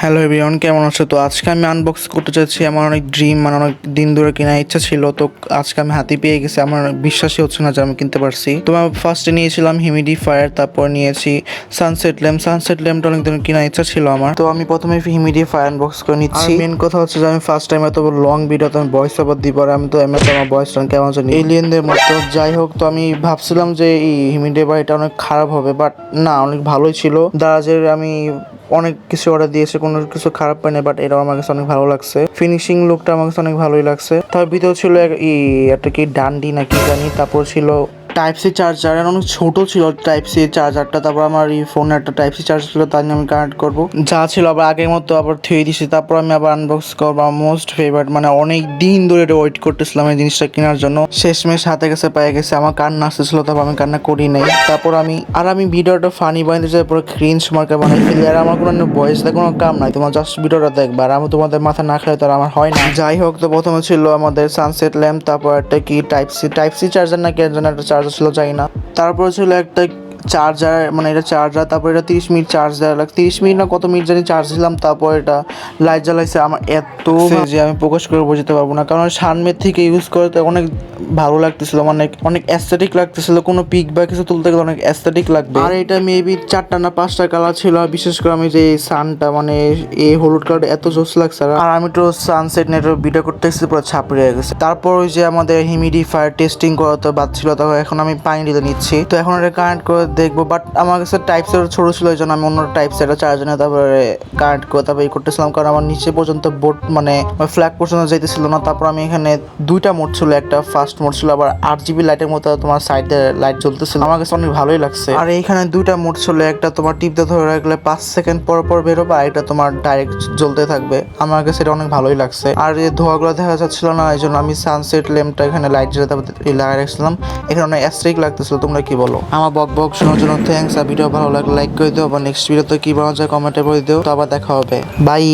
Hello everyone, কেমন আছো? তো আজকে আমি আনবক্স করতে চাচ্ছি আমার অনেক ড্রিম, মানে অনেক দিন ধরে কেনার ইচ্ছা ছিল। তো আজকে আমি হাতে পেয়ে গেছি, আমার বিশ্বাসই হচ্ছে না যে আমি কিনতে পারছি। তো আমি ফার্স্টে নিয়েছিলাম হিউমিডিফায়ার, তারপর নিয়েছি সানসেট ল্যাম্পটা অনেক দিন কেনার ইচ্ছা ছিল আমার। তো আমি প্রথমে হিউমিডিফায়ার আনবক্স করে নিচ্ছি। মেন কথা হচ্ছে যে আমি ফার্স্ট টাইম এত লং ভিডিওতে আমি ভয়েস ওভার দিব, আর আমি তো এমনিতে আমার ভয়েস টান কেমন জানি এলিয়েনদের মতো। যাই হোক, তো আমি ভাবছিলাম যে এই হিউমিডিফায়ার এটা অনেক খারাপ হবে, বাট না, অনেক ভালোই ছিল। দারাজের আমি অনেক কিছু অর্ডার দিয়েছে, কোনো কিছু খারাপ পাই না, বাট এটাও আমার কাছে অনেক ভালো লাগছে। ফিনিশিং লুকটা আমার কাছে অনেক ভালোই লাগছে। তার ভিতর ছিল একটা কি ডান্ডি না কি জানি, তারপর ছিল টাইপ সি চার্জার, অনেক ছোট ছিল টাইপ সি চার্জারটা। তারপর আমার এই ফোনে একটা টাইপ সি চার্জার ছিল, তার নিয়ে আমি কানেক্ট করবো যা ছিল আবার আগের মতো আবার থুয়ে দিছি। তারপর আমি আবার আনবক্স করবো। মোস্ট ফেভারিট, মানে অনেক দিন ধরে ওয়েট করতেছিলাম এই জিনিসটা কেনার জন্য। শেষমেশ হাতে কাছে পেয়ে গেছে। আমার কান্না আসতেছিল, তারপর আমি কান্না করি নাই। তারপর আমি ভিডিওটা ফানি বানাইতে চাই, পুরো ক্রিঞ্জ মার্কা বানাই ফেলি। আর আমার কোনো ভয়েস দেয় কোনো কাম নাই, তোমার জাস্ট ভিডিওটা দেখবা। আর আমি তোমাদের মাথা না খেলে তো আমার হয় না। যাই হোক, তো প্রথমে ছিল আমাদের সানসেট ল্যাম্প, তারপর একটা কি টাইপ সি চার্জার না কেন যেন একটা চার্জার ছিল, যাই না। তারপর ছিল একটা চার্জার, মানে এটা চার্জার। তারপর এটা 30 মিনিট চার্জ দেওয়া লাগে, 30 মিনিট না কত মিনিট জানি চার্জ দিলাম। তারপর এটা লাইট জ্বালাইছে। আমার এত যে আমি প্রকাশ করে বোঝাতে পারবো না, কারণ সামনের থেকে ইউজ করতে অনেক ভালো লাগতেছিল, অনেক অনেক অ্যাস্থেটিক লাগতেছিল। কোনো পিক বা কিছু তুলতে গেলে অনেক অ্যাস্থেটিক লাগবে। আর এটা মেবি 4টা না 5টা কালার ছিল। আর বিশেষ করে আমি যে সানটা, মানে এই হলুদ কালারটা এত জোস লাগছে। আর আমি তো সানসেট নেটের ভিডিও করতে এসেছি, পুরো ছাপড়ে হয়ে গেছে। তারপর ওই যে আমাদের হিউমিডিফায়ার টেস্টিং করা তো বাদ ছিল, তখন এখন আমি পানি দিতে নিচ্ছি। তো এখন এটা কানেক্ট করে দেখবো, বাট আমার কাছে টাইপ সেট ছোট ছিল, এই জন্য আমি অন্য টাইপ সেট চার্জার নিয়ে তারপরে কানেক্ট করে তারপরে করতেছিলাম, কারণ আমার নিচে পর্যন্ত বোর্ড মানে ফ্ল্যাগ পর্যন্ত যাইতেছিল না। তারপর আমি এখানে 2টা মোড ছিল, একটা ফার্স্ট মোড ছিল, আবার 8 GB লাইটের মতো তোমার সাইডে লাইট জ্বলতেছিল। আমার কাছে অনেক ভালোই লাগছে। আর এইখানে 2টা মোড ছিল, একটা তোমার টিপতে ধরে রাখলে 5 সেকেন্ড পর পর বেরোবে, আর এটা তোমার ডাইরেক্ট জ্বলতে থাকবে। আমার কাছে এটা অনেক ভালোই লাগছে। আর এই ধোঁয়াগুলো দেখা যাচ্ছিল না, এই জন্য আমি সানসেট ল্যাম্পটা এখানে লাইট জ্বালাতে লাগাই রাখছিলাম। এখানে অনেক অ্যাস্ট্রিক লাগতেছিল। তোমরা কি বলো? আমার বক শোনার জন্য থ্যাংকস। আর ভিডিও ভালো লাগলে লাইক করে দিও, আবার নেক্সট ভিডিওতে কি বানানো যায় কমেন্টে বলে দিও। তো আবার দেখা হবে, বাই।